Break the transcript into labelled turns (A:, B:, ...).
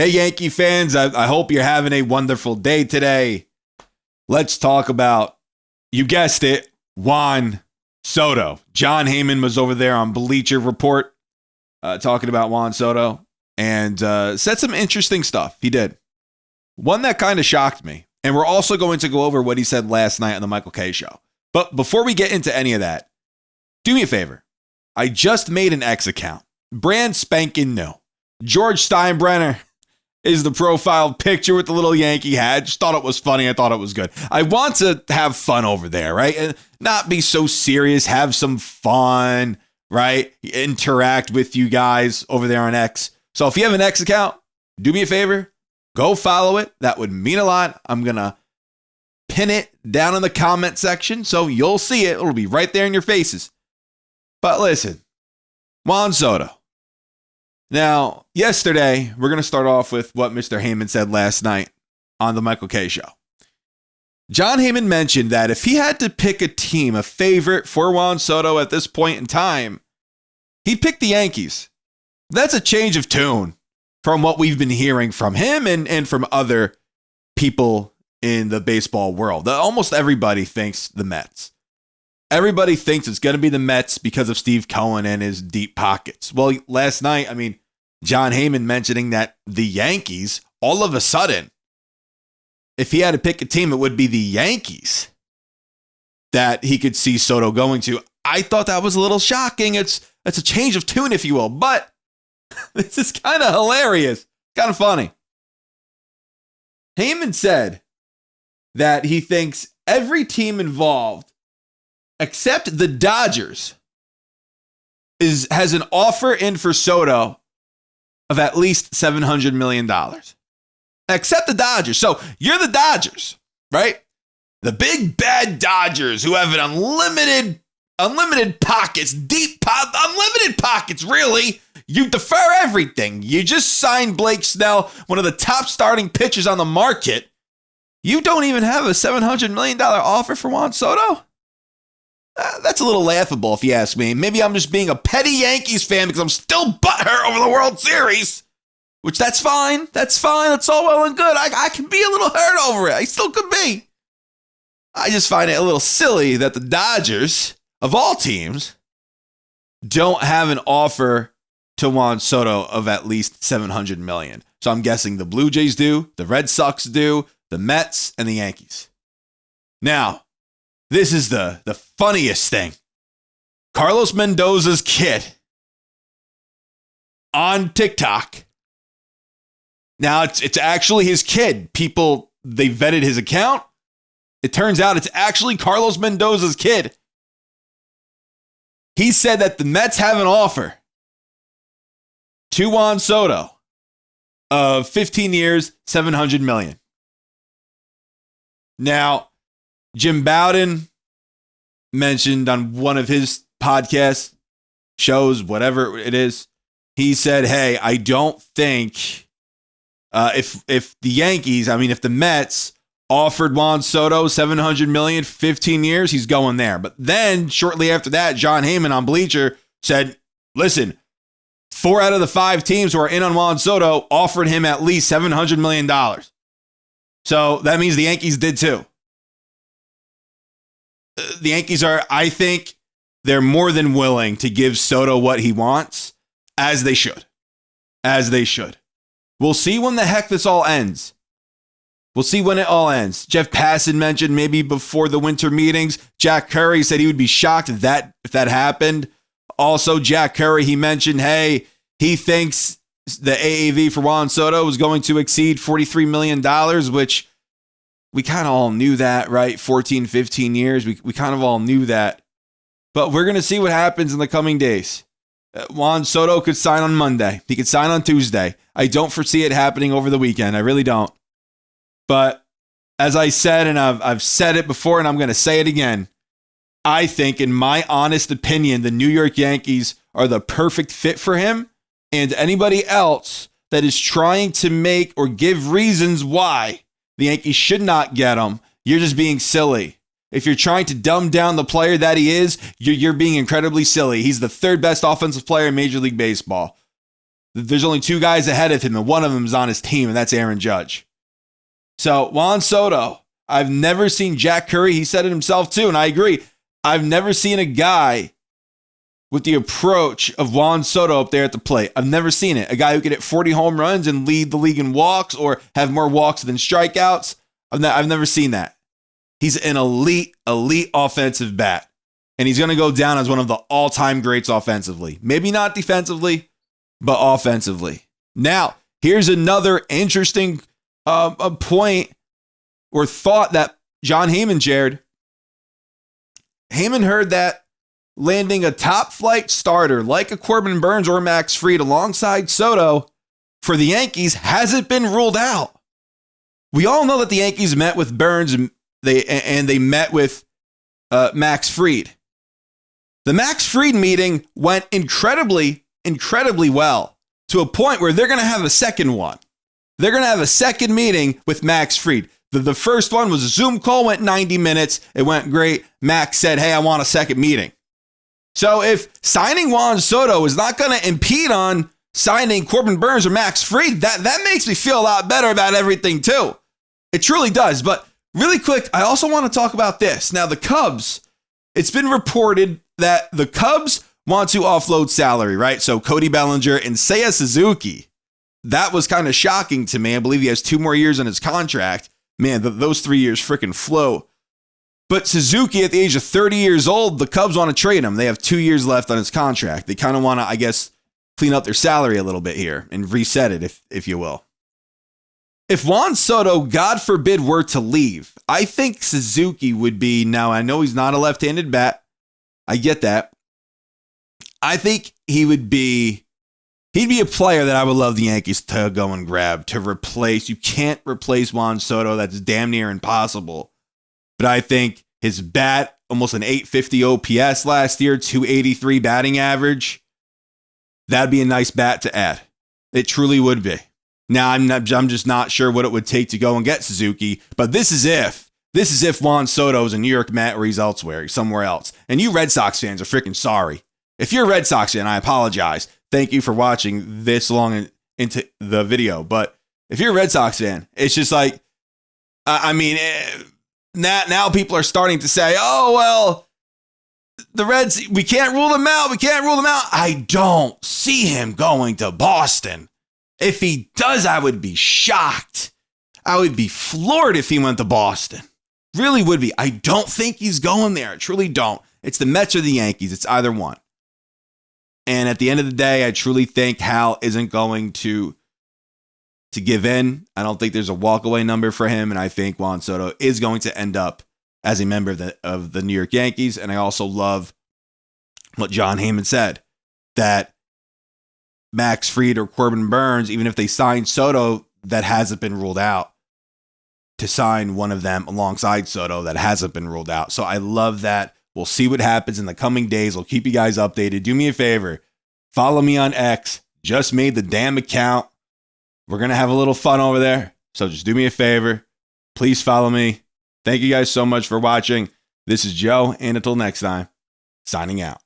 A: Hey, Yankee fans, I hope you're having a wonderful day today. Let's talk about, you guessed it, Juan Soto. John Heyman was over there on Bleacher Report talking about Juan Soto and said some interesting stuff. He did. One that kind of shocked me. And we're also going to go over what he said last night on the Michael Kay Show. But before we get into any of that, do me a favor. I just made an X account. Brand spanking new. George Steinbrenner is the profile picture with the little Yankee hat. Just thought it was funny. I thought it was good. I want to have fun over there, right? And not be so serious. Have some fun, right? Interact with you guys over there on X. So if you have an X account, do me a favor. Go follow it. That would mean a lot. I'm going to pin it down in the comment section so you'll see it. It'll be right there in your faces. But listen, Juan Soto. Now, yesterday, we're going to start off with what Mr. Heyman said last night on the Michael Kay Show. John Heyman mentioned that if he had to pick a team, a favorite for Juan Soto at this point in time, he'd pick the Yankees. That's a change of tune from what we've been hearing from him and from other people in the baseball world. Almost everybody thinks the Mets. Everybody thinks it's going to be the Mets because of Steve Cohen and his deep pockets. Well, last night, John Heyman mentioning that the Yankees, all of a sudden, if he had to pick a team, it would be the Yankees that he could see Soto going to. I thought that was a little shocking. It's a change of tune, if you will, but this is kind of hilarious, kind of funny. Heyman said that he thinks every team involved, except the Dodgers, has an offer in for Soto of at least $700 million. Except the Dodgers. So you're the Dodgers, right? The big bad Dodgers who have an unlimited pockets, unlimited pockets, really. You defer everything. You just signed Blake Snell, one of the top starting pitchers on the market. You don't even have a $700 million offer for Juan Soto? That's a little laughable, if you ask me. Maybe I'm just being a petty Yankees fan because I'm still butthurt over the World Series, which that's fine. That's fine. It's all well and good. I can be a little hurt over it. I still could be. I just find it a little silly that the Dodgers, of all teams, don't have an offer to Juan Soto of at least $700 million. So I'm guessing the Blue Jays do, the Red Sox do, the Mets, and the Yankees. Now, this is the funniest thing. Carlos Mendoza's kid on TikTok. Now, it's actually his kid. People, they vetted his account. It turns out it's actually Carlos Mendoza's kid. He said that the Mets have an offer to Juan Soto of 15 years, $700 million. Now, Jim Bowden mentioned on one of his podcast shows, whatever it is, he said, hey, I don't think if the Yankees, if the Mets offered Juan Soto $700 million, 15 years, he's going there. But then shortly after that, John Heyman on Bleacher said, listen, 4 out of the 5 teams who are in on Juan Soto offered him at least $700 million. So that means the Yankees did too. The Yankees are, I think, they're more than willing to give Soto what he wants, as they should. As they should. We'll see when the heck this all ends. We'll see when it all ends. Jeff Passan mentioned maybe before the winter meetings. Jack Curry said he would be shocked if that happened. Also, Jack Curry, he mentioned, hey, he thinks the AAV for Juan Soto is going to exceed $43 million, which we kind of all knew that, right? 14, 15 years. We kind of all knew that. But we're going to see what happens in the coming days. Juan Soto could sign on Monday. He could sign on Tuesday. I don't foresee it happening over the weekend. I really don't. But as I said, and I've said it before, and I'm going to say it again, I think, in my honest opinion, the New York Yankees are the perfect fit for him, and anybody else that is trying to make or give reasons why the Yankees should not get him, you're just being silly. If you're trying to dumb down the player that he is, you're being incredibly silly. He's the 3rd best offensive player in Major League Baseball. There's only 2 guys ahead of him, and one of them is on his team, and that's Aaron Judge. So Juan Soto, I've never seen Jack Curry. He said it himself too, and I agree. I've never seen a guy with the approach of Juan Soto up there at the plate. I've never seen it. A guy who could hit 40 home runs and lead the league in walks or have more walks than strikeouts. I've never seen that. He's an elite offensive bat. And he's going to go down as one of the all-time greats offensively. Maybe not defensively, but offensively. Now, here's another interesting a point or thought that John Heyman shared. Heyman heard that landing a top-flight starter like a Corbin Burnes or Max Fried alongside Soto for the Yankees hasn't been ruled out. We all know that the Yankees met with Burnes and they met with Max Fried. The Max Fried meeting went incredibly well to a point where they're going to have a second one. They're going to have a second meeting with Max Fried. The first one was a Zoom call, went 90 minutes. It went great. Max said, hey, I want a second meeting. So if signing Juan Soto is not going to impede on signing Corbin Burnes or Max Fried, that makes me feel a lot better about everything too. It truly does. But really quick, I also want to talk about this. Now, the Cubs, it's been reported that the Cubs want to offload salary, right? So Cody Bellinger and Seiya Suzuki. That was kind of shocking to me. I believe he has 2 more years on his contract. Man, those 3 years freaking flow. But Suzuki, at the age of 30 years old, the Cubs want to trade him. They have 2 years left on his contract. They kind of want to, I guess, clean up their salary a little bit here and reset it, if you will. If Juan Soto, God forbid, were to leave, I think Suzuki would be, now I know he's not a left-handed bat. I get that. I think he'd be a player that I would love the Yankees to go and grab, to replace. You can't replace Juan Soto. That's damn near impossible. But I think his bat, almost an 850 OPS last year, 283 batting average, that'd be a nice bat to add. It truly would be. Now, I'm just not sure what it would take to go and get Suzuki, but this is if Juan Soto's a New York Met or he's elsewhere, somewhere else. And you Red Sox fans are freaking sorry. If you're a Red Sox fan, I apologize. Thank you for watching this long into the video. But if you're a Red Sox fan, it's just like, now people are starting to say, oh, well, the Reds, we can't rule them out. I don't see him going to Boston. If he does, I would be shocked. I would be floored if he went to Boston. Really would be. I don't think he's going there. I truly don't. It's the Mets or the Yankees. It's either one. And at the end of the day, I truly think Hal isn't going to give in. I don't think there's a walkaway number for him. And I think Juan Soto is going to end up as a member of the New York Yankees. And I also love what John Heyman said, that Max Fried or Corbin Burnes, even if they sign Soto, that hasn't been ruled out, to sign one of them alongside Soto that hasn't been ruled out. So I love that. We'll see what happens in the coming days. We'll keep you guys updated. Do me a favor. Follow me on X. Just made the damn account. We're going to have a little fun over there. So just do me a favor. Please follow me. Thank you guys so much for watching. This is Joe, and until next time, signing out.